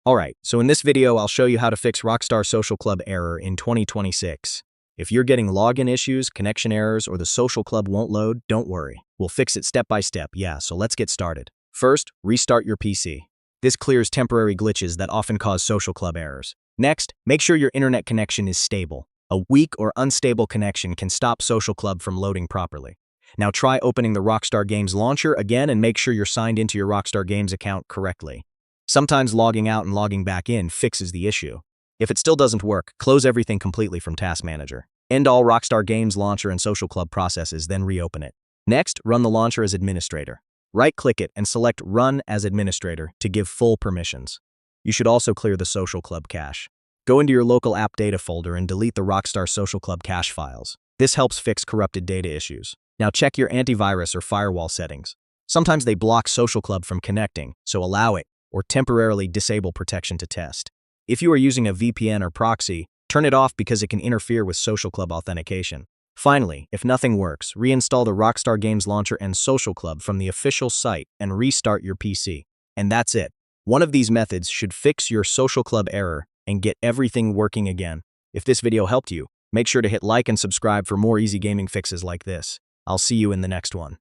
Alright, so in this video I'll show you how to fix Rockstar Social Club error in 2026. If you're getting login issues, connection errors, or the social club won't load, don't worry. We'll fix it step by step, so let's get started. First, restart your PC. This clears temporary glitches that often cause social club errors. Next, make sure your internet connection is stable. A weak or unstable connection can stop social club from loading properly. Now try opening the Rockstar Games Launcher again and make sure you're signed into your Rockstar Games account correctly. Sometimes logging out and logging back in fixes the issue. If it still doesn't work, close everything completely from Task Manager. End all Rockstar Games Launcher and Social Club processes, then reopen it. Next, run the launcher as administrator. Right-click it and select Run as Administrator to give full permissions. You should also clear the Social Club cache. Go into your local app data folder and delete the Rockstar Social Club cache files. This helps fix corrupted data issues. Now check your antivirus or firewall settings. Sometimes they block Social Club from connecting, so allow it or temporarily disable protection to test. If you are using a VPN or proxy, turn it off because it can interfere with Social Club authentication. Finally, if nothing works, reinstall the Rockstar Games Launcher and Social Club from the official site and restart your PC. And that's it. One of these methods should fix your Social Club error and get everything working again. If this video helped you, make sure to hit like and subscribe for more easy gaming fixes like this. I'll see you in the next one.